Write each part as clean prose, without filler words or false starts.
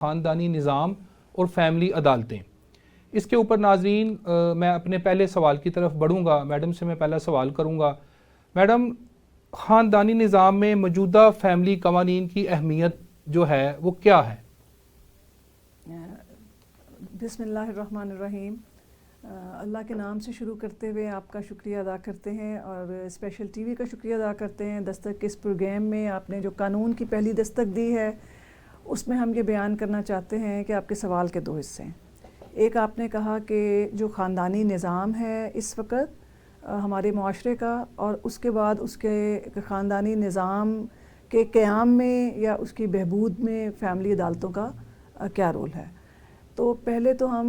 خاندانی نظام اور فیملی عدالتیں، اس کے اوپر ناظرین میں اپنے پہلے سوال کی طرف بڑھوں گا۔ میڈم سے میں پہلا سوال کروں گا۔ میڈم، خاندانی نظام میں موجودہ فیملی قوانین کی اہمیت جو ہے وہ کیا ہے؟ بسم اللہ الرحمن الرحیم۔ اللہ کے نام سے شروع کرتے ہوئے آپ کا شکریہ ادا کرتے ہیں اور اسپیشل ٹی وی کا شکریہ ادا کرتے ہیں۔ دستک کے اس پروگرام میں آپ نے جو قانون کی پہلی دستک دی ہے، اس میں ہم یہ بیان کرنا چاہتے ہیں کہ آپ کے سوال کے دو حصے ہیں۔ ایک آپ نے کہا کہ جو خاندانی نظام ہے اس وقت ہمارے معاشرے کا، اور اس کے بعد اس کے خاندانی نظام کے قیام میں یا اس کی بہبود میں فیملی عدالتوں کا کیا رول ہے۔ تو پہلے تو ہم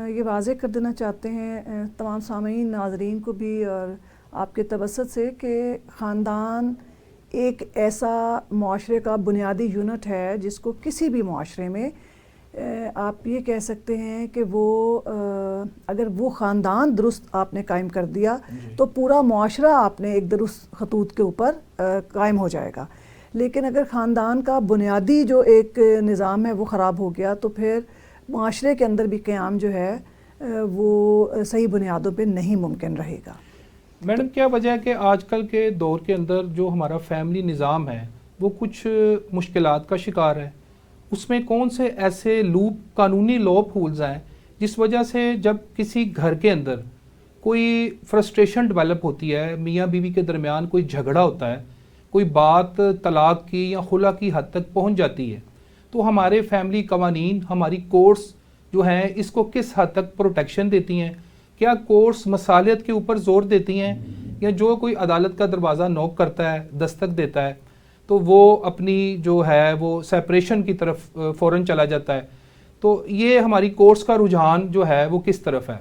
یہ واضح کر دینا چاہتے ہیں تمام سامعین ناظرین کو بھی اور آپ کے توسط سے کہ خاندان ایک ایسا معاشرے کا بنیادی یونٹ ہے جس کو کسی بھی معاشرے میں آپ یہ کہہ سکتے ہیں کہ وہ اگر وہ خاندان درست آپ نے قائم کر دیا تو پورا معاشرہ آپ نے ایک درست خطوط کے اوپر قائم ہو جائے گا۔ لیکن اگر خاندان کا بنیادی جو ایک نظام ہے وہ خراب ہو گیا تو پھر معاشرے کے اندر بھی قیام جو ہے وہ صحیح بنیادوں پہ نہیں ممکن رہے گا۔ میڈم، کیا وجہ ہے کہ آج کل کے دور کے اندر جو ہمارا فیملی نظام ہے وہ کچھ مشکلات کا شکار ہے؟ اس میں کون سے ایسے قانونی لوپ ہولز ہیں جس وجہ سے جب کسی گھر کے اندر کوئی فرسٹریشن ڈیولپ ہوتی ہے، میاں بیوی کے درمیان کوئی جھگڑا ہوتا ہے، کوئی بات طلاق کی یا خلا کی حد تک پہنچ جاتی ہے، تو ہمارے فیملی قوانین، ہماری کورٹس جو ہیں اس کو کس حد تک پروٹیکشن دیتی ہیں؟ کیا کورٹس مصالحت کے اوپر زور دیتی ہیں، یا جو کوئی عدالت کا دروازہ نوک کرتا ہے، دستک دیتا ہے، تو وہ اپنی جو ہے وہ سیپریشن کی طرف فوراً چلا جاتا ہے؟ تو یہ ہماری کورٹس کا رجحان جو ہے وہ کس طرف ہے؟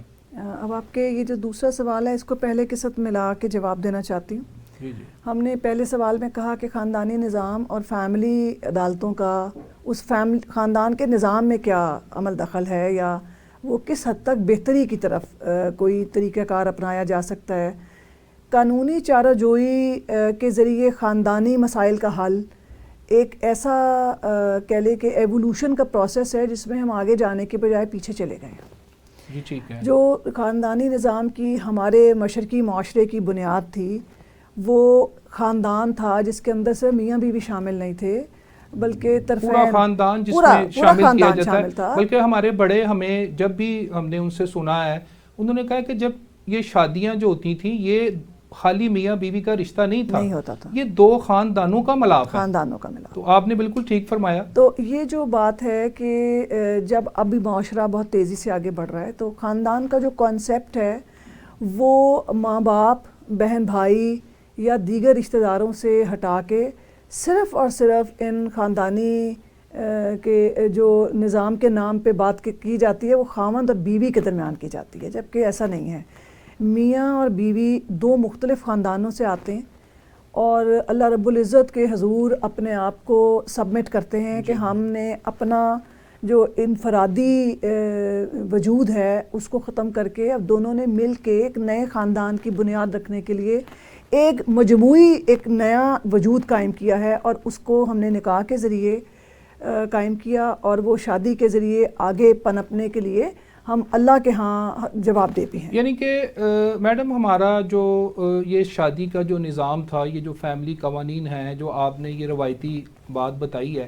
اب آپ کے یہ جو دوسرا سوال ہے اس کو پہلے کے ساتھ ملا کے جواب دینا چاہتی ہوں۔ ہم نے پہلے سوال میں کہا کہ خاندانی نظام اور فیملی عدالتوں کا اس خاندان کے نظام میں کیا عمل دخل ہے، یا وہ کس حد تک بہتری کی طرف کوئی طریقہ کار اپنایا جا سکتا ہے۔ قانونی چارہ جوئی کے ذریعے خاندانی مسائل کا حل ایک ایسا کہہ لے کہ ایوولوشن کا پروسیس ہے جس میں ہم آگے جانے کے بجائے پیچھے چلے گئے ہیں۔ جی ٹھیک ہے۔ جو خاندانی نظام کی ہمارے مشرقی معاشرے کی بنیاد تھی وہ خاندان تھا جس کے اندر سے میاں بیوی شامل نہیں تھے، بلکہ پورا خاندان جس میں شامل کیا جاتا ہے۔ بلکہ ہمارے بڑے ہمیں جب بھی ہم نے ان سے سنا ہے، انہوں نے کہا کہ جب یہ شادیاں جو ہوتی تھیں یہ خالی میاں بیوی کا رشتہ نہیں ہوتا تھا، یہ دو خاندانوں کا ملاپ ہے۔ خاندانوں کا ملاپ۔ تو آپ نے بالکل ٹھیک فرمایا۔ تو یہ جو بات ہے کہ جب ابھی معاشرہ بہت تیزی سے آگے بڑھ رہا ہے تو خاندان کا جو کانسیپٹ ہے وہ ماں باپ، بہن بھائی یا دیگر رشتہ داروں سے ہٹا کے صرف اور صرف ان خاندانی کے جو نظام کے نام پہ بات کی جاتی ہے وہ خاوند اور بیوی کے درمیان کی جاتی ہے، جبکہ ایسا نہیں ہے۔ میاں اور بیوی دو مختلف خاندانوں سے آتے ہیں اور اللہ رب العزت کے حضور اپنے آپ کو سبمٹ کرتے ہیں کہ ہم نے اپنا جو انفرادی وجود ہے اس کو ختم کر کے اب دونوں نے مل کے ایک نئے خاندان کی بنیاد رکھنے کے لیے ایک مجموعی ایک نیا وجود قائم کیا ہے، اور اس کو ہم نے نکاح کے ذریعے قائم کیا، اور وہ شادی کے ذریعے آگے پنپنے کے لیے ہم اللہ کے ہاں جواب دیتے ہیں۔ یعنی کہ میڈم، ہمارا جو یہ شادی کا جو نظام تھا، یہ جو فیملی قوانین ہیں جو آپ نے یہ روایتی بات بتائی ہے،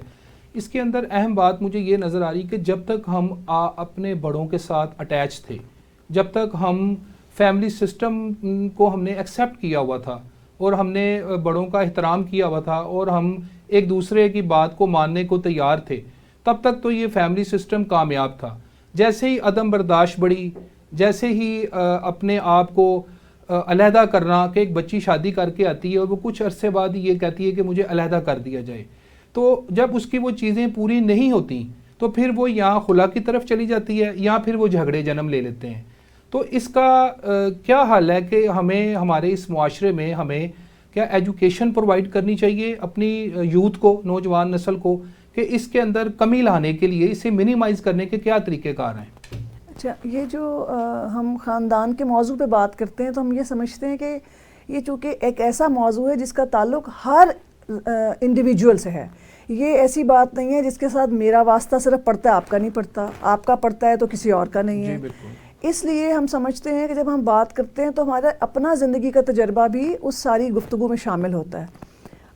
اس کے اندر اہم بات مجھے یہ نظر آ رہی کہ جب تک ہم اپنے بڑوں کے ساتھ اٹیچ تھے، جب تک ہم فیملی سسٹم کو ہم نے ایکسیپٹ کیا ہوا تھا اور ہم نے بڑوں کا احترام کیا ہوا تھا اور ہم ایک دوسرے کی بات کو ماننے کو تیار تھے، تب تک تو یہ فیملی سسٹم کامیاب تھا۔ جیسے ہی عدم برداشت بڑھی، جیسے ہی اپنے آپ کو علیحدہ کرنا کہ ایک بچی شادی کر کے آتی ہے اور وہ کچھ عرصے بعد یہ کہتی ہے کہ مجھے علیحدہ کر دیا جائے، تو جب اس کی وہ چیزیں پوری نہیں ہوتی تو پھر وہ یا خلا کی طرف چلی جاتی ہے یا پھر وہ جھگڑے جنم لے لیتے ہیں۔ تو اس کا کیا حل ہے کہ ہمیں ہمارے اس معاشرے میں ہمیں کیا ایجوکیشن پرووائڈ کرنی چاہیے اپنی یوتھ کو، نوجوان نسل کو، کہ اس کے اندر کمی لانے کے لیے، اسے منیمائز کرنے کے کیا طریقہ کار ہیں؟ اچھا، یہ جو ہم خاندان کے موضوع پہ بات کرتے ہیں تو ہم یہ سمجھتے ہیں کہ یہ چونکہ ایک ایسا موضوع ہے جس کا تعلق ہر انڈیویجول سے ہے، یہ ایسی بات نہیں ہے جس کے ساتھ میرا واسطہ صرف پڑتا ہے، آپ کا نہیں پڑتا، آپ کا پڑتا ہے تو کسی اور کا نہیں ہے. اس لیے ہم سمجھتے ہیں کہ جب ہم بات کرتے ہیں تو ہمارا اپنا زندگی کا تجربہ بھی اس ساری گفتگو میں شامل ہوتا ہے.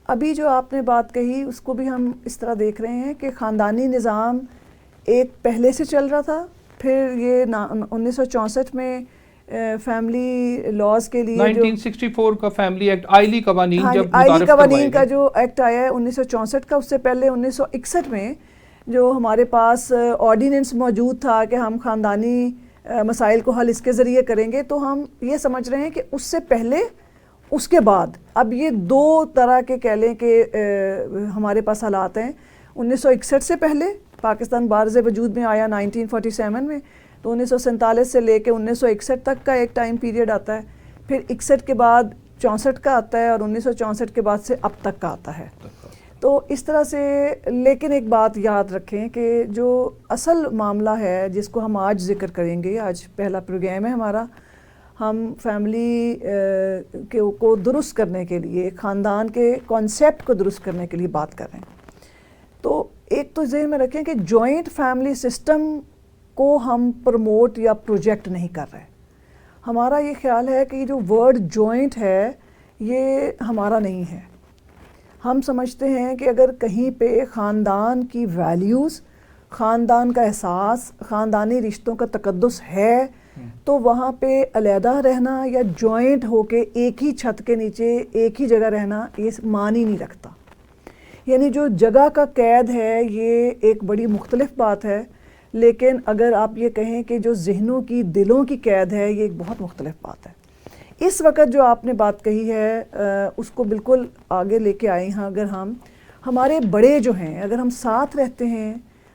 ابھی جو آپ نے بات کہی اس کو بھی ہم اس طرح دیکھ رہے ہیں کہ خاندانی نظام ایک پہلے سے چل رہا تھا، پھر یہ 1964 میں فیملی لاز کے لیے 1964 کا فیملی ایکٹ، آئلی قوانین جب آئلی قوانین کا جو ایکٹ آیا ہے 1964 کا، اس سے پہلے 1961 میں جو ہمارے پاس آرڈیننس موجود تھا کہ ہم خاندانی مسائل کو حل اس کے ذریعے کریں گے، تو ہم یہ سمجھ رہے ہیں کہ اس سے پہلے اس کے بعد اب یہ دو طرح کے کہہ لیں کہ ہمارے پاس حالات ہیں. 1961 سے پہلے پاکستان بارز وجود میں آیا 1947 میں، تو 1947 سے لے کے 1961 تک کا ایک ٹائم پیریڈ آتا ہے، پھر 61 کے بعد 64 کا آتا ہے، اور 1964 کے بعد سے اب تک کا آتا ہے. تو اس طرح سے، لیکن ایک بات یاد رکھیں کہ جو اصل معاملہ ہے جس کو ہم آج ذکر کریں گے، آج پہلا پروگرام ہے ہمارا، ہم فیملی کو درست کرنے کے لیے، خاندان کے کانسیپٹ کو درست کرنے کے لیے بات کر رہے ہیں. تو ایک تو ذہن میں رکھیں کہ جوائنٹ فیملی سسٹم کو ہم پروموٹ یا پروجیکٹ نہیں کر رہے. ہمارا یہ خیال ہے کہ یہ جو ورڈ جوائنٹ ہے یہ ہمارا نہیں ہے. ہم سمجھتے ہیں کہ اگر کہیں پہ خاندان کی ویلیوز، خاندان کا احساس، خاندانی رشتوں کا تقدس ہے، تو وہاں پہ علیحدہ رہنا یا جوائنٹ ہو کے ایک ہی چھت کے نیچے ایک ہی جگہ رہنا یہ معنی نہیں رکھتا. یعنی جو جگہ کا قید ہے یہ ایک بڑی مختلف بات ہے، لیکن اگر آپ یہ کہیں کہ جو ذہنوں کی، دلوں کی قید ہے، یہ ایک بہت مختلف بات ہے. اس وقت جو آپ نے بات کہی ہے اس کو بالکل آگے لے کے آئے ہیں. اگر ہمارے بڑے جو ہیں، اگر ہم ساتھ رہتے ہیں،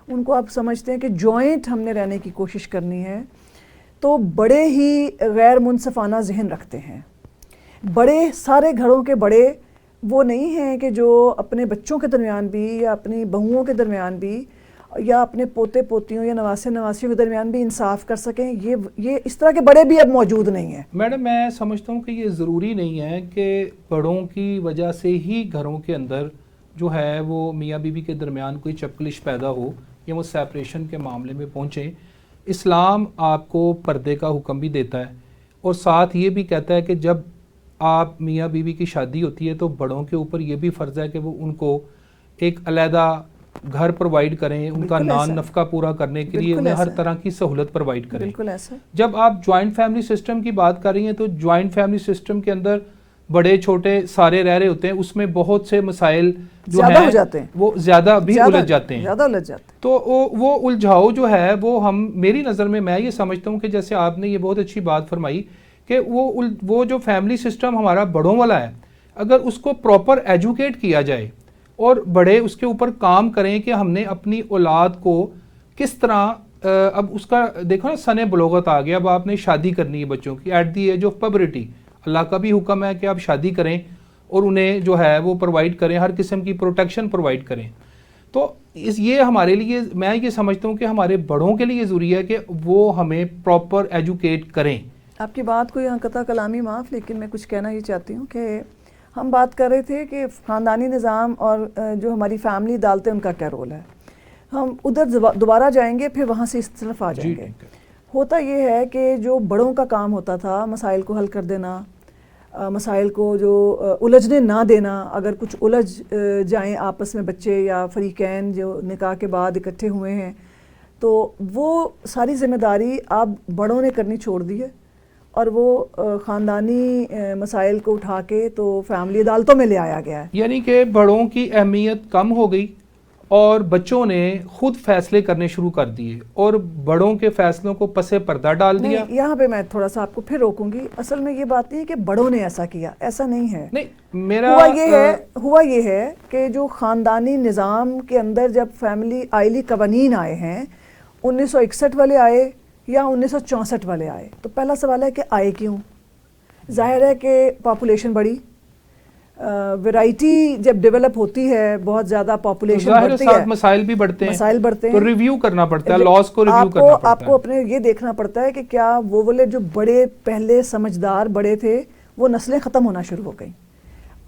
ان کو آپ سمجھتے ہیں کہ جوائنٹ ہم نے رہنے کی کوشش کرنی ہے، تو بڑے ہی غیر منصفانہ ذہن رکھتے ہیں. بڑے، سارے گھروں کے بڑے وہ نہیں ہیں کہ جو اپنے بچوں کے درمیان بھی، یا اپنی بہوؤں کے درمیان بھی، یا اپنے پوتے پوتیوں یا نواسے نواسیوں کے درمیان بھی انصاف کر سکیں. یہ اس طرح کے بڑے بھی اب موجود نہیں ہیں. میڈم میں سمجھتا ہوں کہ یہ ضروری نہیں ہے کہ بڑوں کی وجہ سے ہی گھروں کے اندر جو ہے وہ میاں بیوی کے درمیان کوئی چپکلش پیدا ہو یا وہ سیپریشن کے معاملے میں پہنچیں. اسلام آپ کو پردے کا حکم بھی دیتا ہے، اور ساتھ یہ بھی کہتا ہے کہ جب آپ میاں بیوی کی شادی ہوتی ہے تو بڑوں کے اوپر یہ بھی فرض ہے کہ وہ ان کو ایک علیحدہ گھر پرووائڈ کریں، ان کا نان نفقہ پورا کرنے کے لیے انہیں ہر طرح کی سہولت پرووائڈ کریں. بالکل ایسا. جب آپ جوائنٹ فیملی سسٹم کی بات کر رہی ہیں تو جوائنٹ فیملی سسٹم کے اندر بڑے چھوٹے سارے رہ رہے ہوتے ہیں، اس میں بہت سے مسائل جو ہیں وہ زیادہ بھی الجھ جاتے ہیں. تو وہ الجھاؤ جو ہے وہ میری نظر میں یہ سمجھتا ہوں کہ جیسے آپ نے یہ بہت اچھی بات فرمائی کہ وہ جو فیملی سسٹم ہمارا بڑوں والا ہے، اگر اس کو پراپر ایجوکیٹ کیا جائے اور بڑے اس کے اوپر کام کریں کہ ہم نے اپنی اولاد کو کس طرح، اب اس کا دیکھو نا سن بلوغت آ گیا، اب آپ نے شادی کرنی ہے بچوں کی at the age of puberty. اللہ کا بھی حکم ہے کہ آپ شادی کریں اور انہیں جو ہے وہ پرووائڈ کریں، ہر قسم کی پروٹیکشن پرووائڈ کریں. تو یہ ہمارے لیے، میں یہ سمجھتا ہوں کہ ہمارے بڑوں کے لیے ضروری ہے کہ وہ ہمیں پراپر ایجوکیٹ کریں. آپ کی بات کو یہاں قطع کلامی معاف، لیکن میں کچھ کہنا یہ چاہتی ہوں کہ ہم بات کر رہے تھے کہ خاندانی نظام اور جو ہماری فیملی عدالتیں ان کا کیا رول ہے. ہم ادھر دوبارہ جائیں گے، پھر وہاں سے اس طرف آ جائیں گے. ہوتا یہ ہے کہ جو بڑوں کا کام ہوتا تھا مسائل کو حل کر دینا، مسائل کو جو الجھنے نہ دینا. اگر کچھ الجھ جائیں آپس میں بچے یا فریقین جو نکاح کے بعد اکٹھے ہوئے ہیں، تو وہ ساری ذمہ داری آپ بڑوں نے کرنی چھوڑ دی ہے، اور وہ خاندانی مسائل کو اٹھا کے تو فیملی عدالتوں میں لے آیا گیا ہے. یعنی کہ بڑوں کی اہمیت کم ہو گئی اور بچوں نے خود فیصلے کرنے شروع کر دیے اور بڑوں کے فیصلوں کو پس پردہ ڈال دیا. یہاں پہ میں تھوڑا سا آپ کو پھر روکوں گی. اصل میں یہ بات نہیں ہے کہ بڑوں نے ایسا کیا، ایسا نہیں ہے. ہوا یہ ہے کہ جو خاندانی نظام کے اندر جب فیملی آئلی قوانین آئے ہیں، 1961 والے آئے یا 1964 والے آئے، تو پہلا سوال ہے کہ آئے کیوں؟ ظاہر ہے کہ پاپولیشن بڑی، ویرائٹی جب ڈیولپ ہوتی ہے، بہت زیادہ پاپولیشن بڑھتی ہے، مسائل بھی بڑھتے ہیں، تو ریویو کرنا پڑتا ہے، لاز کو ریویو کرنا پڑتا ہے. آپ کو اپنے یہ دیکھنا پڑتا ہے کہ کیا وہ والے جو بڑے پہلے سمجھدار بڑے تھے وہ نسلیں ختم ہونا شروع ہو گئیں،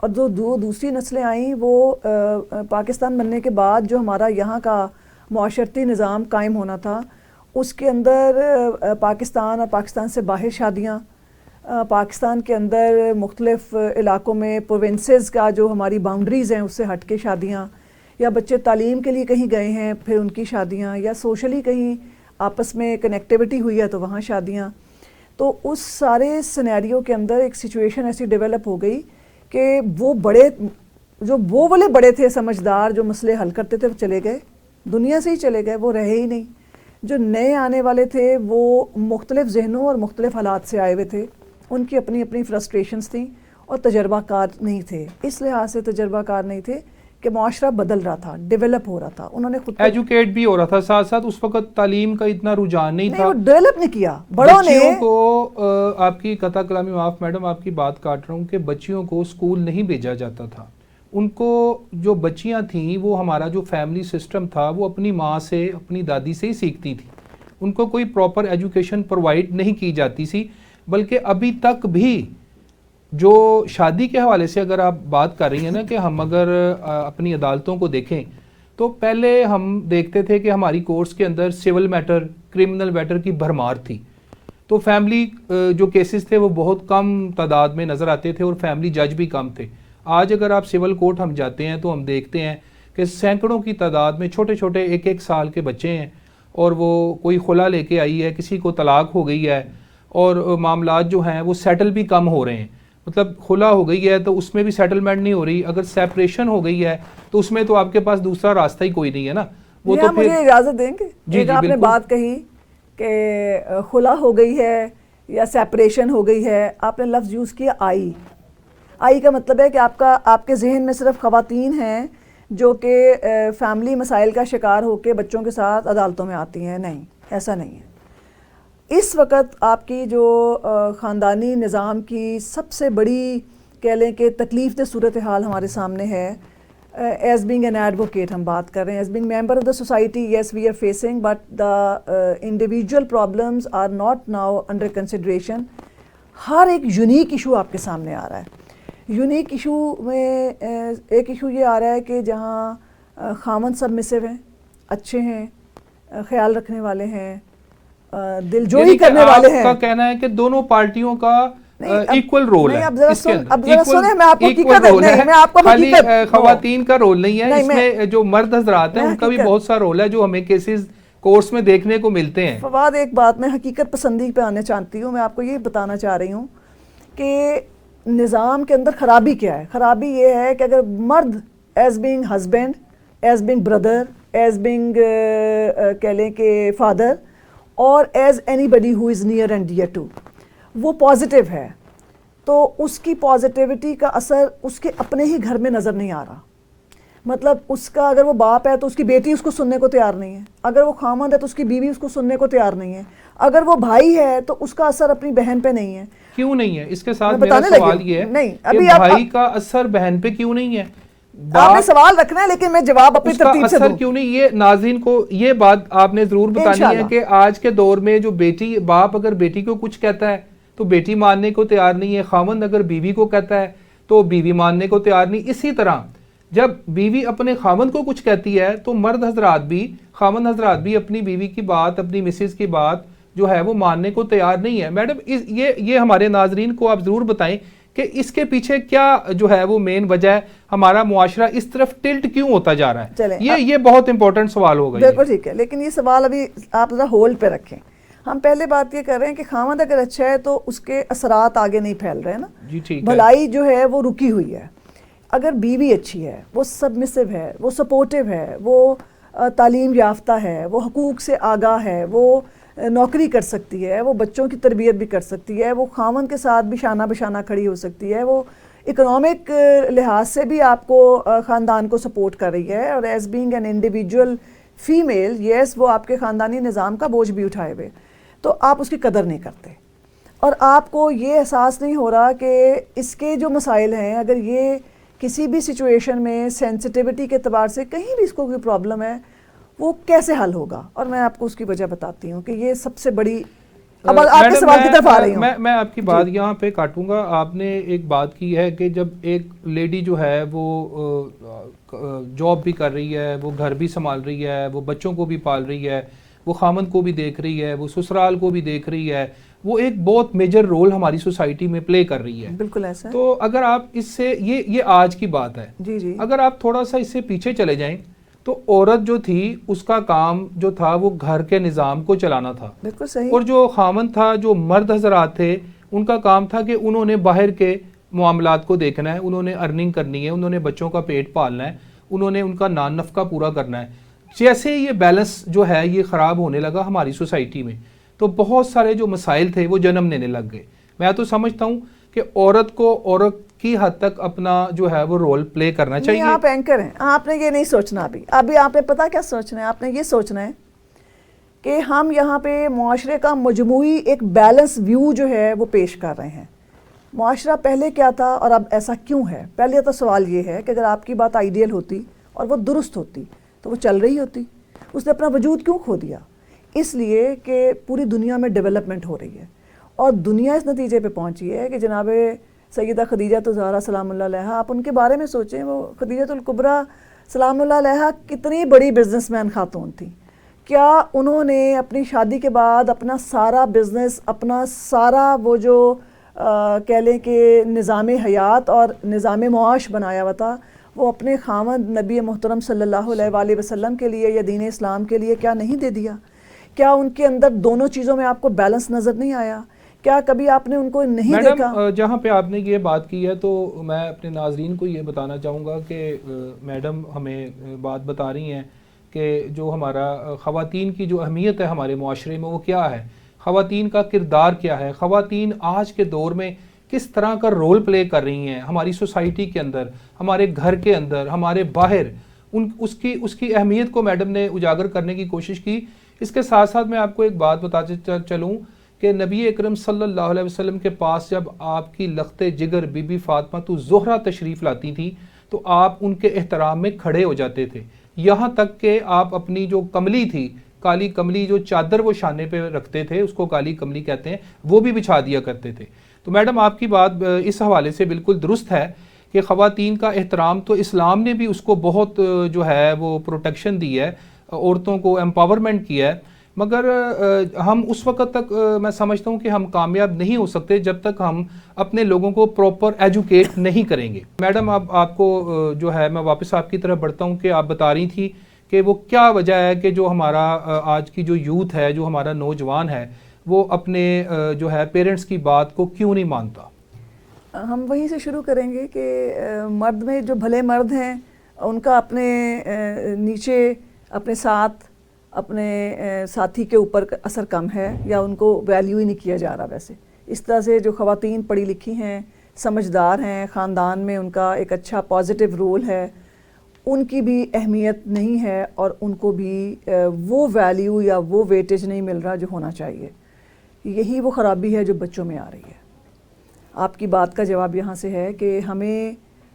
اور جو دوسری نسلیں آئیں وہ پاکستان بننے کے بعد جو ہمارا یہاں کا معاشرتی نظام قائم ہونا تھا اس کے اندر پاکستان اور پاکستان سے باہر شادیاں، پاکستان کے اندر مختلف علاقوں میں پروونسز کا جو ہماری باؤنڈریز ہیں اس سے ہٹ کے شادیاں، یا بچے تعلیم کے لیے کہیں گئے ہیں پھر ان کی شادیاں، یا سوشلی کہیں آپس میں کنیکٹیوٹی ہوئی ہے تو وہاں شادیاں. تو اس سارے سینیریو کے اندر ایک سچویشن ایسی ڈیولپ ہو گئی کہ وہ والے بڑے تھے سمجھدار جو مسئلے حل کرتے تھے وہ چلے گئے، دنیا سے ہی چلے گئے، وہ رہے ہی نہیں. جو نئے آنے والے تھے وہ مختلف ذہنوں اور مختلف حالات سے آئے ہوئے تھے، ان کی اپنی اپنی فرسٹریشنز تھیں اور تجربہ کار نہیں تھے. اس لحاظ سے تجربہ کار نہیں تھے کہ معاشرہ بدل رہا تھا، ڈیولپ ہو رہا تھا، انہوں نے خود ایجوکیٹ بھی ہو رہا تھا، ساتھ ساتھ اس وقت تعلیم کا اتنا رجحان نہیں تھا، وہ ڈیولپ نہیں کیا بڑوں نے. بچیوں کو آپ کی قطع کلامی معاف میڈم، آپ کی بات کاٹ رہا ہوں کہ بچیوں کو اسکول نہیں بھیجا جاتا تھا. ان کو جو بچیاں تھیں وہ ہمارا جو فیملی سسٹم تھا وہ اپنی ماں سے اپنی دادی سے ہی سیکھتی تھی، ان کو کوئی پراپر ایجوکیشن پرووائڈ نہیں کی جاتی تھی. بلکہ ابھی تک بھی جو شادی کے حوالے سے اگر آپ بات کر رہی ہیں نا کہ ہم اگر اپنی عدالتوں کو دیکھیں تو پہلے ہم دیکھتے تھے کہ ہماری کورٹس کے اندر سول میٹر، کرمنل میٹر کی بھرمار تھی، تو فیملی جو کیسز تھے وہ بہت کم تعداد میں نظر آتے تھے اور فیملی جج بھی کم تھے. آج اگر آپ سول کورٹ ہم جاتے ہیں تو ہم دیکھتے ہیں کہ سینکڑوں کی تعداد میں چھوٹے چھوٹے 1-1 سال کے بچے ہیں اور وہ کوئی خلا لے کے آئی ہے، کسی کو طلاق ہو گئی ہے اور معاملات جو ہیں وہ سیٹل بھی کم ہو رہے ہیں. مطلب خلا ہو گئی ہے تو اس میں بھی سیٹلمنٹ نہیں ہو رہی، اگر سیپریشن ہو گئی ہے تو اس میں تو آپ کے پاس دوسرا راستہ ہی کوئی نہیں ہے نا. وہ تو مجھے اجازت دیں گے، ایک آپ نے بات کہی کہ خلا ہو گئی ہے یا سیپریشن ہو گئی ہے، آپ نے لفظ یوز کیا آئی کا مطلب ہے کہ آپ کے ذہن میں صرف خواتین ہیں جو کہ فیملی مسائل کا شکار ہو کے بچوں کے ساتھ عدالتوں میں آتی ہیں. نہیں، ایسا نہیں ہے. اس وقت آپ کی جو خاندانی نظام کی سب سے بڑی کہہ لیں کہ تکلیف دہ صورتحال ہمارے سامنے ہے. ایز بینگ این ایڈوکیٹ ہم بات کر رہے ہیں، as being member of the society, yes we are facing but the individual problems are not now under consideration. ہر ایک یونیک ایشو آپ کے سامنے آ رہا ہے. یونیک ایشو میں ایک ایشو یہ آ رہا ہے کہ جہاں خاوند سبمسو ہیں، اچھے ہیں، خیال رکھنے والے ہیں، دل جوئی کرنے والے ہیں. آپ کا کہنا ہے کہ دونوں پارٹیوں کا ایکول رول ہے اس کے اندر، اب ذرا سنیں، میں آپ کو حقیقت نہیں، میں آپ کو خالی خواتین کا رول نہیں ہے اس میں، جو مرد حضرات ہیں ان کا بھی بہت سا رول ہے جو ہمیں کیسز کورس میں دیکھنے کو ملتے ہیں. فواد ایک بات میں حقیقت پسندی پہ آنا چاہتی ہوں، میں آپ کو یہ بتانا چاہ رہی ہوں کہ نظام کے اندر خرابی کیا ہے. خرابی یہ ہے کہ اگر مرد as being husband, as being brother, as being کہہ لیں کہ فادر اور as anybody who is near and dear to, وہ پازیٹیو ہے تو اس کی پازیٹیوٹی کا اثر اس کے اپنے ہی گھر میں نظر نہیں آ رہا. مطلب اس کا اگر وہ باپ ہے تو اس کی بیٹی اس کو سننے کو تیار نہیں ہے، اگر وہ خامند ہے تو اس کی بیوی اس کو سننے کو تیار نہیں ہے، اگر وہ بھائی ہے تو اس کا اثر اپنی بہن پہ نہیں ہے. کیوں نہیں ہے؟ اس کے ساتھ میرا سوال یہ ہے کہ بھائی کا اثر بہن پہ کیوں نہیں ہے؟ آپ نے سوال رکھنا ہے لیکن میں جواب اپنی ترتیب سے دوں. کیوں نہیں؟ یہ ناظرین کو یہ بات آپ نے ضرور بتانی ہے کہ آج کے دور میں جو بیٹی، باپ اگر بیٹی کو کچھ کہتا ہے تو بیٹی ماننے کو تیار نہیں ہے، خاوند اگر بیوی کو کہتا ہے تو بیوی ماننے کو تیار نہیں. اسی طرح جب بیوی اپنے خاوند کو کچھ کہتی ہے تو مرد حضرات بھی، خاوند حضرات بھی اپنی بیوی کی بات، اپنی مسز کی بات جو ہے وہ ماننے کو تیار نہیں ہے. میڈم یہ ہمارے ناظرین کو آپ ضرور بتائیں کہ اس کے پیچھے کیا جو ہے وہ مین وجہ ہے، ہمارا معاشرہ اس طرف ٹلٹ کیوں ہوتا جا رہا ہے؟ یہ بہت امپورٹنٹ سوال ہوگا. بالکل ٹھیک ہے، لیکن یہ سوال ابھی آپ ذرا ہولڈ پہ رکھیں. ہم پہلے بات یہ کر رہے ہیں کہ خاوند اگر اچھا ہے تو اس کے اثرات آگے نہیں پھیل رہے نا، جی ٹھیک ہے، بھلائی جو ہے وہ رکی ہوئی ہے. اگر بیوی اچھی ہے، وہ سبمسو ہے، وہ سپورٹیو ہے، وہ تعلیم یافتہ ہے، وہ حقوق سے آگاہ ہے، وہ نوکری کر سکتی ہے، وہ بچوں کی تربیت بھی کر سکتی ہے، وہ خاوند کے ساتھ بھی شانہ بشانہ کھڑی ہو سکتی ہے، وہ اکنامک لحاظ سے بھی آپ کو خاندان کو سپورٹ کر رہی ہے، اور as being an individual female, yes وہ آپ کے خاندانی نظام کا بوجھ بھی اٹھائے ہوئے، تو آپ اس کی قدر نہیں کرتے اور آپ کو یہ احساس نہیں ہو رہا کہ اس کے جو مسائل ہیں، اگر یہ کسی بھی سچویشن میں سینسٹیوٹی کے اعتبار سے کہیں بھی اس کو کوئی پرابلم ہے وہ کیسے حل ہوگا. اور میں آپ کو اس کی وجہ بتاتی ہوں کہ یہ سب سے بڑی اب آپ کے سوال کی طرف آ رہی ہوں. میں آپ کی بات یہاں پہ کاٹوں گا. آپ نے ایک بات کی ہے کہ جب ایک لیڈی جو ہے وہ جاب بھی کر رہی ہے, وہ گھر بھی سنبھال رہی ہے, وہ بچوں کو بھی پال رہی ہے, وہ خامند کو بھی دیکھ رہی ہے, وہ سسرال کو بھی دیکھ رہی ہے, وہ ایک بہت میجر رول ہماری سوسائٹی میں پلے کر رہی ہے. بالکل ایسا. تو اگر آپ اس سے یہ آج کی بات ہے, جی جی, اگر آپ تھوڑا سا اس سے پیچھے چلے جائیں تو عورت جو تھی اس کا کام جو تھا وہ گھر کے نظام کو چلانا تھا. بالکل صحیح. اور جو خامند تھا, جو مرد حضرات تھے, ان کا کام تھا کہ انہوں نے باہر کے معاملات کو دیکھنا ہے, انہوں نے ارننگ کرنی ہے, انہوں نے بچوں کا پیٹ پالنا ہے, انہوں نے ان کا نان نفقہ پورا کرنا ہے. جیسے یہ بیلنس جو ہے یہ خراب ہونے لگا ہماری سوسائٹی میں, تو بہت سارے جو مسائل تھے وہ جنم لینے لگ گئے. میں تو سمجھتا ہوں کہ عورت کو عورت کی حد تک اپنا جو ہے وہ رول پلے کرنا چاہیے. آپ اینکر ہیں, آپ نے یہ نہیں سوچنا. ابھی آپ نے پتا کیا سوچنا ہے, آپ نے یہ سوچنا ہے کہ ہم یہاں پہ معاشرے کا مجموعی ایک بیلنس ویو جو ہے وہ پیش کر رہے ہیں. معاشرہ پہلے کیا تھا اور اب ایسا کیوں ہے. پہلے تو سوال یہ ہے کہ اگر آپ کی بات آئیڈیل ہوتی اور وہ درست ہوتی تو وہ چل رہی ہوتی. اس نے اپنا وجود کیوں کھو دیا؟ اس لیے کہ پوری دنیا میں ڈیولپمنٹ ہو رہی ہے اور دنیا اس نتیجے پہ پہنچی ہے کہ جناب سیدہ خدیجہ زہرا سلام اللہ علیہا, آپ ان کے بارے میں سوچیں, وہ خدیجہ الکبریٰ سلام اللہ علیہا کتنی بڑی بزنس مین خاتون تھیں. کیا انہوں نے اپنی شادی کے بعد اپنا سارا بزنس, اپنا سارا وہ جو کہہ لیں کہ نظام حیات اور نظام معاش بنایا ہوا تھا, وہ اپنے خاوند نبی محترم صلی اللہ علیہ وآلہ وسلم کے لیے یا دین اسلام کے لیے کیا نہیں دے دیا؟ کیا ان کے اندر دونوں چیزوں میں آپ کو بیلنس نظر نہیں آیا؟ کیا کبھی آپ نے ان کو نہیں دیکھا؟ میڈم جہاں پہ آپ نے یہ بات کی ہے تو میں اپنے ناظرین کو یہ بتانا چاہوں گا کہ میڈم ہمیں بات بتا رہی ہیں کہ جو ہمارا خواتین کی جو اہمیت ہے ہمارے معاشرے میں وہ کیا ہے, خواتین کا کردار کیا ہے, خواتین آج کے دور میں کس طرح کا رول پلے کر رہی ہیں ہماری سوسائٹی کے اندر, ہمارے گھر کے اندر, ہمارے باہر. اس کی اہمیت کو میڈم نے اجاگر کرنے کی کوشش کی. اس کے ساتھ ساتھ میں آپ کو ایک بات بتاتے چلوں کہ نبی اکرم صلی اللہ علیہ وسلم کے پاس جب آپ کی لخت جگر بی بی فاطمہ زہرا تشریف لاتی تھی تو آپ ان کے احترام میں کھڑے ہو جاتے تھے, یہاں تک کہ آپ اپنی جو کملی تھی, کالی کملی جو چادر وہ شانے پہ رکھتے تھے, اس کو کالی کملی کہتے ہیں, وہ بھی بچھا دیا کرتے تھے. تو میڈم آپ کی بات اس حوالے سے بالکل درست ہے کہ خواتین کا احترام تو اسلام نے بھی اس کو بہت جو ہے وہ پروٹیکشن دی ہے, عورتوں کو امپاورمنٹ کیا ہے, مگر ہم اس وقت تک میں سمجھتا ہوں کہ ہم کامیاب نہیں ہو سکتے جب تک ہم اپنے لوگوں کو پراپر ایجوکیٹ نہیں کریں گے. میڈم اب آپ کو جو ہے میں واپس آپ کی طرف بڑھتا ہوں کہ آپ بتا رہی تھی کہ وہ کیا وجہ ہے کہ جو ہمارا آج کی جو یوتھ ہے, جو ہمارا نوجوان ہے, وہ اپنے جو ہے پیرنٹس کی بات کو کیوں نہیں مانتا. ہم وہیں سے شروع کریں گے کہ مرد میں جو بھلے مرد ہیں ان کا اپنے نیچے اپنے ساتھ اپنے ساتھی کے اوپر اثر کم ہے یا ان کو ویلیو ہی نہیں کیا جا رہا. ویسے اس طرح سے جو خواتین پڑھی لکھی ہیں, سمجھدار ہیں, خاندان میں ان کا ایک اچھا پازیٹیو رول ہے, ان کی بھی اہمیت نہیں ہے اور ان کو بھی وہ ویلیو یا وہ ویٹیج نہیں مل رہا جو ہونا چاہیے. یہی وہ خرابی ہے جو بچوں میں آ رہی ہے. آپ کی بات کا جواب یہاں سے ہے کہ ہمیں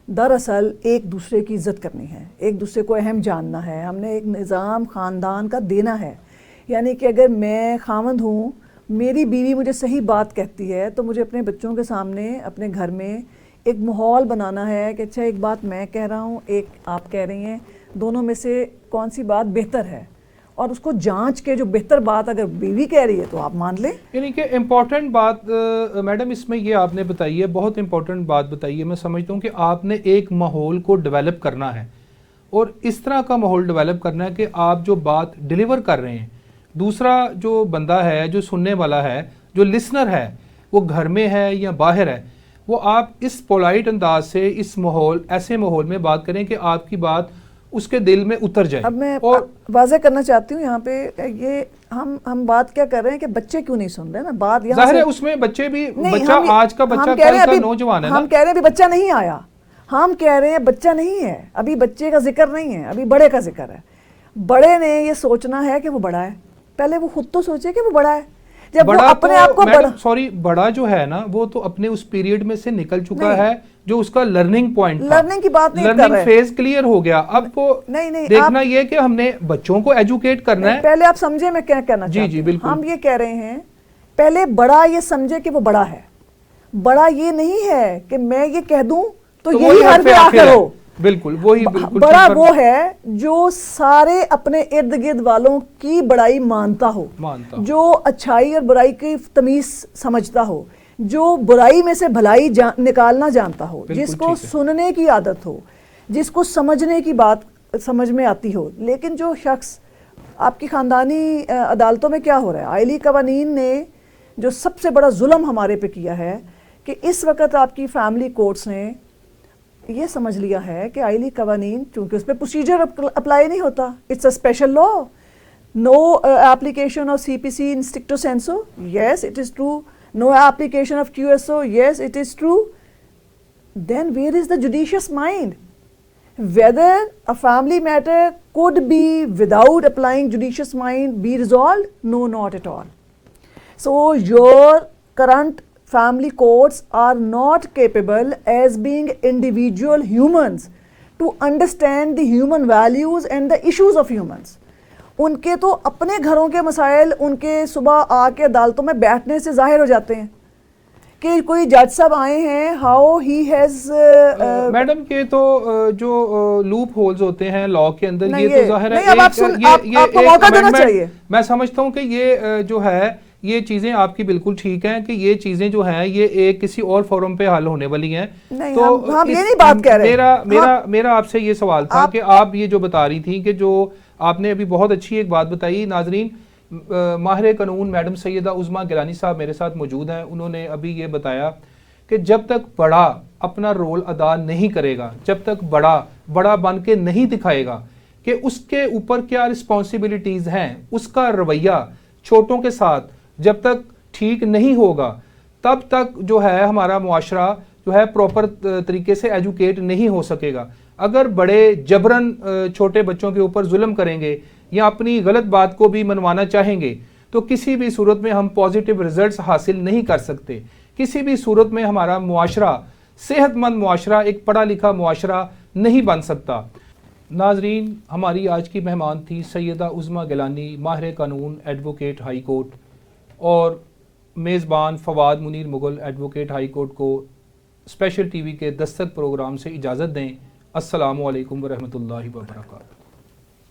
دراصل ایک دوسرے کی عزت کرنی ہے, ایک دوسرے کو اہم جاننا ہے, ہم نے ایک نظام خاندان کا دینا ہے. یعنی کہ اگر میں خاوند ہوں, میری بیوی مجھے صحیح بات کہتی ہے تو مجھے اپنے بچوں کے سامنے اپنے گھر میں ایک ماحول بنانا ہے کہ اچھا ایک بات میں کہہ رہا ہوں, ایک آپ کہہ رہی ہیں, دونوں میں سے کون سی بات بہتر ہے, اور اس کو جانچ کے جو بہتر بات اگر بیوی کہہ رہی ہے تو آپ مان لیں. یعنی کہ امپورٹنٹ بات میڈم اس میں یہ آپ نے بتائی ہے, بہت امپورٹنٹ بات بتائی ہے. میں سمجھتا ہوں کہ آپ نے ایک ماحول کو ڈیولپ کرنا ہے اور اس طرح کا ماحول ڈیولپ کرنا ہے کہ آپ جو بات ڈیلیور کر رہے ہیں, دوسرا جو بندہ ہے, جو سننے والا ہے, جو لسنر ہے, وہ گھر میں ہے یا باہر ہے, وہ آپ اس پولائٹ انداز سے اس ماحول, ایسے ماحول میں بات کریں کہ آپ کی بات اس کے دل میں اتر جائے. اب میں واضح کرنا چاہتی ہوں یہاں پہ, یہ ہم بات کیا کر رہے ہیں کہ بچے کیوں نہیں سن رہے نا. بات یہاں ظاہر ہے اس میں بچے بھی, بچہ آج کا بچہ کل کا نوجوان ہے نا. ہم کہہ رہے ہیں ابھی بچہ نہیں آیا, ہم کہہ رہے ہیں بچہ نہیں ہے, ابھی بچے کا ذکر نہیں ہے, ابھی بڑے کا ذکر ہے. بڑے نے یہ سوچنا ہے کہ وہ بڑا ہے, پہلے وہ خود تو سوچے کہ وہ بڑا ہے. جب وہ اپنے آپ کو بڑا جو ہے نا وہ تو اپنے اس پیریڈ میں سے نکل چکا ہے جو اس کا لرننگ پوائنٹ تھا, لرننگ کی بات نہیں کر رہے, لرننگ فیز کلیئر ہو گیا. اب کو دیکھنا یہ کہ ہم نے بچوں کو ایجوکیٹ کرنا ہے. پہلے آپ سمجھے میں کیا کہنا چاہتی ہوں. جی بالکل. ہم یہ کہہ رہے ہیں پہلے بڑا یہ سمجھے کہ وہ بڑا ہے. بڑا یہ نہیں ہے کہ میں یہ کہہ دوں تو یہی حرف آخر ہو. بالکل وہی بالکل بڑا وہ ہے جو سارے اپنے ارد گرد والوں کی بڑائی مانتا ہو, جو اچھائی اور برائی کی تمیز سمجھتا ہو, جو برائی میں سے بھلائی نکالنا جانتا ہو, جس کو سننے کی عادت ہو, جس کو سمجھنے کی بات سمجھ میں آتی ہو. لیکن جو شخص آپ کی خاندانی عدالتوں میں کیا ہو رہا ہے, آئلی قوانین نے جو سب سے بڑا ظلم ہمارے پہ کیا ہے کہ اس وقت آپ کی فیملی کورٹس نے یہ سمجھ لیا ہے کہ آئلی قوانین چونکہ اس پہ پروسیجر اپلائی نہیں ہوتا, it's a special law, no application of C P C in strictu sensu, yes it is true, no application of Q S O, yes it is true, then where is the judicious mind whether a family matter could be without applying judicious mind be resolved? No, not at all. So your current family courts are not capable as being individual humans to understand the human values and the issues of humans. ان کے تو اپنے گھروں کے مسائل ان کے صبح آ کے عدالتوں میں بیٹھنے سے ظاہر ہو جاتے ہیں کہ کوئی جج صاحب آئے ہیں, ہاؤ ہی ہیز. میڈم کے تو جو لوپ ہولز ہوتے ہیں لا کے اندر یہ تو ظاہر ہے, میں سمجھتا ہوں کہ یہ جو ہے یہ چیزیں آپ کی بالکل ٹھیک ہیں کہ یہ چیزیں جو ہیں یہ ایک کسی اور فورم پہ حل ہونے والی ہیں. تو ہم یہ نہیں بات کہہ رہے. میرا آپ سے یہ سوال تھا کہ آپ یہ جو بتا رہی تھیں کہ جو آپ نے ابھی بہت اچھی ایک بات بتائی. ناظرین, ماہر قانون میڈم سیدہ عظمیٰ گیلانی صاحب میرے ساتھ موجود ہیں. انہوں نے ابھی یہ بتایا کہ جب تک بڑا اپنا رول ادا نہیں کرے گا, جب تک بڑا بن کے نہیں دکھائے گا کہ اس کے اوپر کیا رسپانسبلٹیز ہیں, اس کا رویہ چھوٹوں کے ساتھ جب تک ٹھیک نہیں ہوگا, تب تک جو ہے ہمارا معاشرہ جو ہے پراپر طریقے سے ایجوکیٹ نہیں ہو سکے گا. اگر بڑے جبراً چھوٹے بچوں کے اوپر ظلم کریں گے یا اپنی غلط بات کو بھی منوانا چاہیں گے تو کسی بھی صورت میں ہم پازیٹیو ریزلٹس حاصل نہیں کر سکتے. کسی بھی صورت میں ہمارا معاشرہ صحت مند معاشرہ, ایک پڑھا لکھا معاشرہ نہیں بن سکتا. ناظرین, ہماری آج کی مہمان تھی سیدہ عظمیٰ گیلانی, ماہر قانون, ایڈوکیٹ ہائی کورٹ, اور میزبان Fawad Munir Mughal, advocate high court کو اسپیشل ٹی وی کے دستک پروگرام سے اجازت دیں. السلام علیکم ورحمۃ اللہ وبرکاتہ.